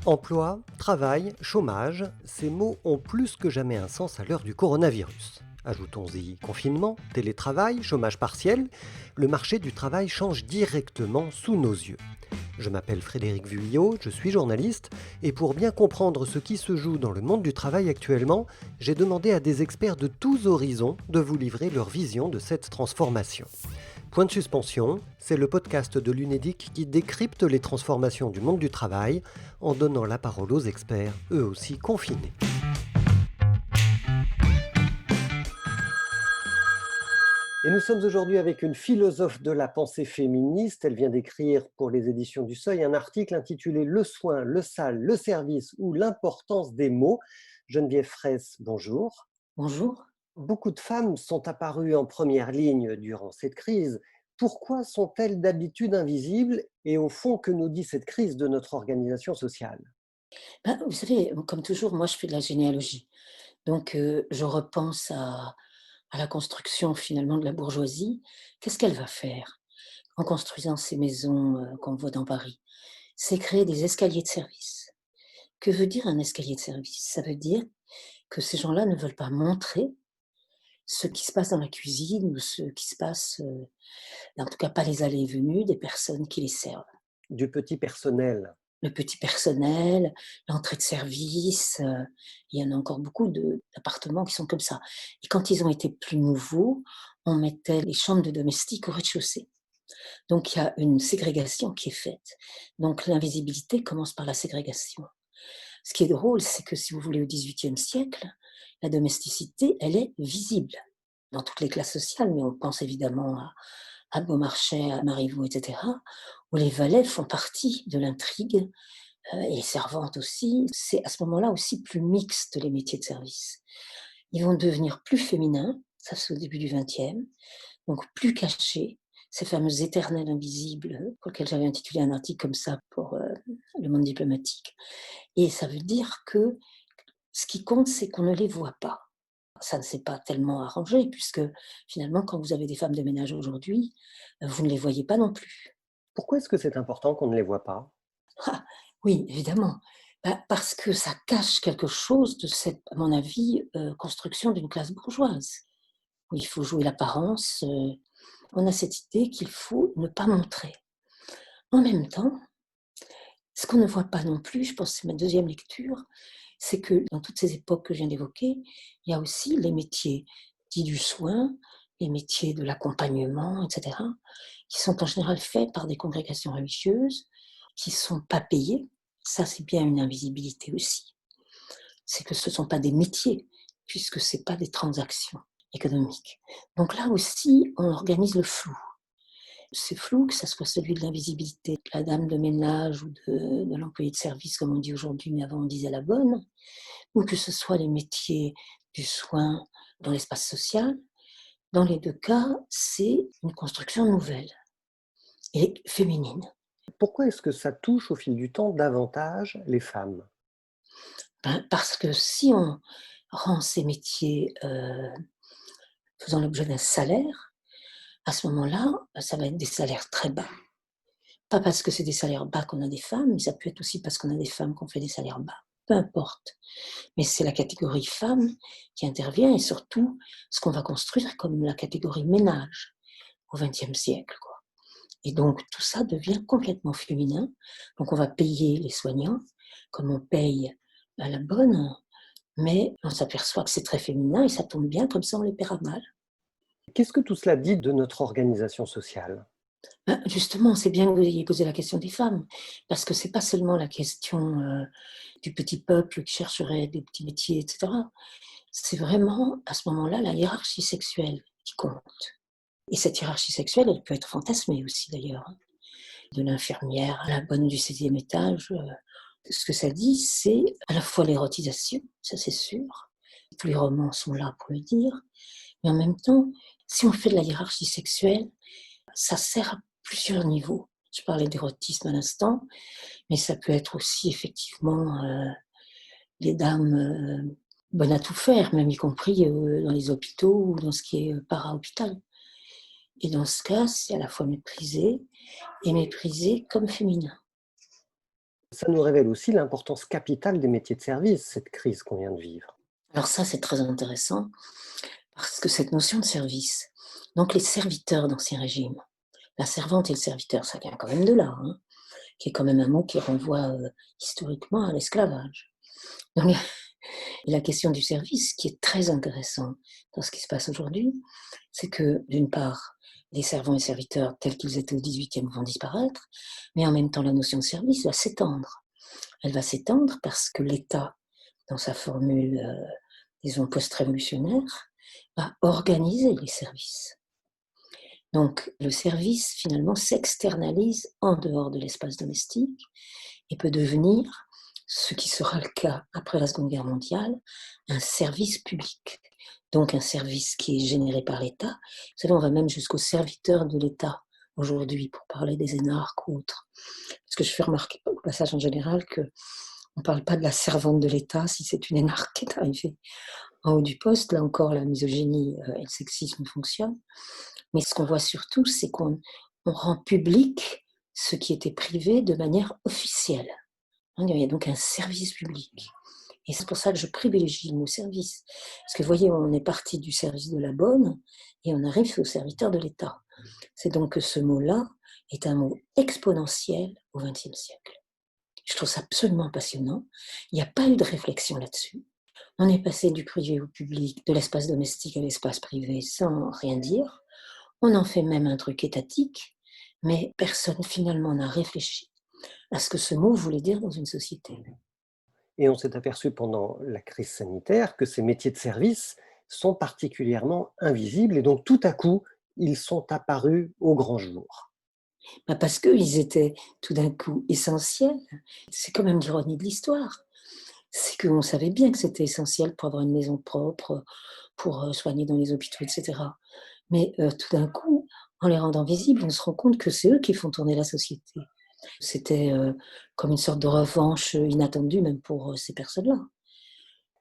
Emploi, travail, chômage, ces mots ont plus que jamais un sens à l'heure du coronavirus. Ajoutons-y confinement, télétravail, chômage partiel, le marché du travail change directement sous nos yeux. Je m'appelle Frédéric Vuillot, je suis journaliste, et pour bien comprendre ce qui se joue dans le monde du travail actuellement, j'ai demandé à des experts de tous horizons de vous livrer leur vision de cette transformation. Point de suspension, c'est le podcast de l'UNEDIC qui décrypte les transformations du monde du travail en donnant la parole aux experts, eux aussi confinés. Et nous sommes aujourd'hui avec une philosophe de la pensée féministe. Elle vient d'écrire pour les éditions du Seuil un article intitulé Le soin, le sale, le service ou l'importance des mots. Geneviève Fraisse, bonjour. Bonjour. Beaucoup de femmes sont apparues en première ligne durant cette crise. Pourquoi sont-elles d'habitude invisibles et au fond, que nous dit cette crise de notre organisation sociale? Vous savez, comme toujours, moi je fais de la généalogie. Donc je repense à la construction finalement de la bourgeoisie. Qu'est-ce qu'elle va faire en construisant ces maisons qu'on voit dans Paris? C'est créer des escaliers de service. Que veut dire un escalier de service? Ça veut dire que ces gens-là ne veulent pas montrer ce qui se passe dans la cuisine ou ce qui se passe, en tout cas pas les allées et venues des personnes qui les servent. Du petit personnel. Le petit personnel, l'entrée de service, il y en a encore beaucoup d'appartements qui sont comme ça. Et quand ils ont été plus nouveaux, on mettait les chambres de domestiques au rez-de-chaussée. Donc il y a une ségrégation qui est faite. Donc l'invisibilité commence par la ségrégation. Ce qui est drôle, c'est que si vous voulez au XVIIIe siècle, la domesticité, elle est visible dans toutes les classes sociales, mais on pense évidemment à Beaumarchais, à Marivaux, et cetera, où les valets font partie de l'intrigue, et les servantes aussi. C'est à ce moment-là aussi plus mixte, les métiers de service. Ils vont devenir plus féminins, ça c'est au début du XXe, donc plus cachés, ces fameux éternels invisibles, pour lesquels j'avais intitulé un article comme ça pour Le Monde diplomatique. Et ça veut dire que ce qui compte, c'est qu'on ne les voit pas. Ça ne s'est pas tellement arrangé, puisque finalement, quand vous avez des femmes de ménage aujourd'hui, vous ne les voyez pas non plus. Pourquoi est-ce que c'est important qu'on ne les voit pas? Ah! Oui, évidemment. Parce que ça cache quelque chose de cette, à mon avis, construction d'une classe bourgeoise, où il faut jouer l'apparence, on a cette idée qu'il faut ne pas montrer. En même temps, ce qu'on ne voit pas non plus, je pense que c'est ma deuxième lecture, c'est que dans toutes ces époques que je viens d'évoquer, il y a aussi les métiers dits du soin, les métiers de l'accompagnement, et cetera, qui sont en général faits par des congrégations religieuses, qui ne sont pas payées. Ça, c'est bien une invisibilité aussi. C'est que ce ne sont pas des métiers, puisque ce n'est pas des transactions économiques. Donc là aussi, on organise le flou. C'est flou, que ça soit celui de l'invisibilité de la dame de ménage ou de l'employé de service, comme on dit aujourd'hui, mais avant on disait la bonne, ou que ce soit les métiers du soin dans l'espace social. Dans les 2 cas, c'est une construction nouvelle et féminine. Pourquoi est-ce que ça touche au fil du temps davantage les femmes? Parce que si on rend ces métiers, faisant l'objet d'un salaire, à ce moment-là, ça va être des salaires très bas. Pas parce que c'est des salaires bas qu'on a des femmes, mais ça peut être aussi parce qu'on a des femmes qui ont fait des salaires bas. Peu importe. Mais c'est la catégorie femme qui intervient et surtout ce qu'on va construire comme la catégorie ménage au XXe siècle, quoi. Et donc tout ça devient complètement féminin. Donc on va payer les soignants comme on paye à la bonne, mais on s'aperçoit que c'est très féminin et ça tombe bien, comme ça on les paiera mal. Qu'est-ce que tout cela dit de notre organisation sociale? Justement, c'est bien que vous ayez posé la question des femmes, parce que c'est pas seulement la question, du petit peuple qui chercherait des petits métiers et cetera. C'est vraiment, à ce moment-là, la hiérarchie sexuelle qui compte. Et cette hiérarchie sexuelle, elle peut être fantasmée aussi d'ailleurs, hein. De l'infirmière à la bonne du 16e étage, ce que ça dit, c'est à la fois l'érotisation, ça c'est sûr, tous les romans sont là pour le dire, mais en même temps, si on fait de la hiérarchie sexuelle, ça sert à plusieurs niveaux. Je parlais d'érotisme à l'instant, mais ça peut être aussi effectivement, les dames, bonnes à tout faire, même y compris, dans les hôpitaux ou dans ce qui est, para-hôpital. Et dans ce cas, c'est à la fois méprisé et méprisé comme féminin. Ça nous révèle aussi l'importance capitale des métiers de service, cette crise qu'on vient de vivre. Alors ça, c'est très intéressant parce que cette notion de service, donc les serviteurs d'Ancien Régime, la servante et le serviteur, ça vient quand même de là, hein, qui est quand même un mot qui renvoie historiquement à l'esclavage. Donc la question du service, qui est très intéressant dans ce qui se passe aujourd'hui, c'est que d'une part, les servants et serviteurs tels qu'ils étaient au XVIIIe vont disparaître, mais en même temps la notion de service va s'étendre. Elle va s'étendre parce que l'État, dans sa formule, disons, post-révolutionnaire, va organiser les services. Donc le service, finalement, s'externalise en dehors de l'espace domestique et peut devenir, ce qui sera le cas après la Seconde Guerre mondiale, un service public. Donc un service qui est généré par l'État. Vous savez, on va même jusqu'aux serviteurs de l'État aujourd'hui pour parler des énarques ou autres. Parce que je fais remarquer au passage en général qu'on ne parle pas de la servante de l'État si c'est une énarque qui est arrivée en haut du poste. Là encore, la misogynie et le sexisme fonctionnent. Mais ce qu'on voit surtout, c'est qu'on rend public ce qui était privé de manière officielle. Il y a donc un service public. Et c'est pour ça que je privilégie le mot service. Parce que vous voyez, on est parti du service de la bonne et on arrive au serviteur de l'État. C'est donc que ce mot-là est un mot exponentiel au XXe siècle. Je trouve ça absolument passionnant. Il n'y a pas eu de réflexion là-dessus. On est passé du privé au public, de l'espace domestique à l'espace privé sans rien dire. On en fait même un truc étatique, mais personne finalement n'a réfléchi à ce que ce mot voulait dire dans une société. Et on s'est aperçu pendant la crise sanitaire que ces métiers de service sont particulièrement invisibles et donc tout à coup, ils sont apparus au grand jour. Parce qu'ils étaient tout d'un coup essentiels. C'est quand même l'ironie de l'histoire. C'est qu'on savait bien que c'était essentiel pour avoir une maison propre, pour soigner dans les hôpitaux, etc. Mais tout d'un coup, en les rendant visibles, on se rend compte que c'est eux qui font tourner la société. C'était comme une sorte de revanche inattendue même pour ces personnes-là.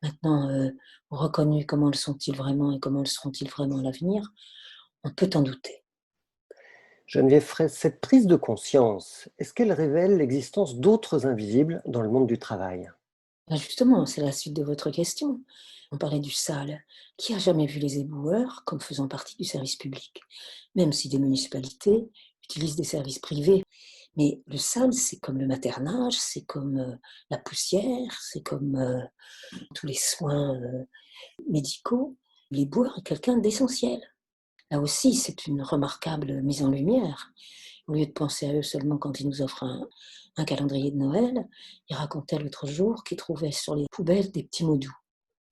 Maintenant, reconnus, comment le sont-ils vraiment et comment le seront-ils vraiment à l'avenir, on peut en douter. Geneviève Fraisse, cette prise de conscience, est-ce qu'elle révèle l'existence d'autres invisibles dans le monde du travail? Justement, c'est la suite de votre question. On parlait du sale. Qui a jamais vu les éboueurs comme faisant partie du service public? Même si des municipalités utilisent des services privés. Mais le sale, c'est comme le maternage, c'est comme la poussière, c'est comme tous les soins médicaux. L'éboueur est quelqu'un d'essentiel. Là aussi, c'est une remarquable mise en lumière. Au lieu de penser à eux seulement quand ils nous offrent un calendrier de Noël, il racontait l'autre jour qu'il trouvait sur les poubelles des petits mots doux.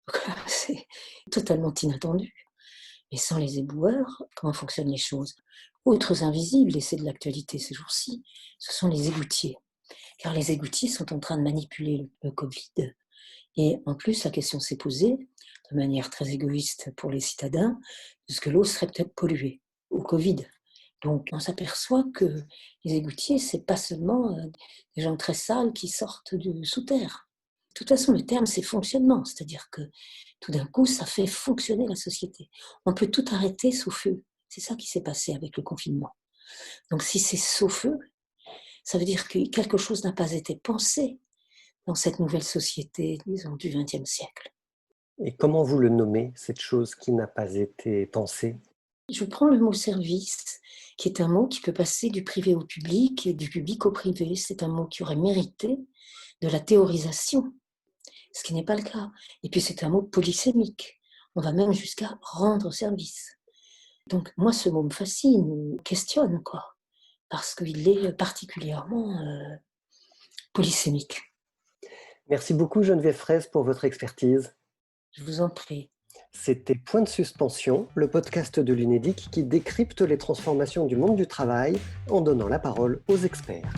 Donc là, c'est totalement inattendu. Mais sans les éboueurs, comment fonctionnent les choses? Autres invisibles, et c'est de l'actualité ces jours-ci, ce sont les égoutiers. Car les égoutiers sont en train de manipuler le Covid. Et en plus, la question s'est posée, de manière très égoïste pour les citadins, est-ce que l'eau serait peut-être polluée au Covid? Donc on s'aperçoit que les égoutiers, c'est pas seulement des gens très sales qui sortent sous terre. De toute façon, le terme, c'est fonctionnement, c'est-à-dire que tout d'un coup, ça fait fonctionner la société. On peut tout arrêter sauf feu. C'est ça qui s'est passé avec le confinement. Donc si c'est sauf feu, ça veut dire que quelque chose n'a pas été pensé dans cette nouvelle société, disons, du XXe siècle. Et comment vous le nommez, cette chose qui n'a pas été pensée? Je prends le mot service, qui est un mot qui peut passer du privé au public et du public au privé. C'est un mot qui aurait mérité de la théorisation, ce qui n'est pas le cas. Et puis c'est un mot polysémique. On va même jusqu'à rendre service. Donc moi, ce mot me fascine, me questionne, quoi, parce qu'il est particulièrement polysémique. Merci beaucoup Geneviève Fraisse pour votre expertise. Je vous en prie. C'était Point de suspension, le podcast de l'UNEDIC qui décrypte les transformations du monde du travail en donnant la parole aux experts.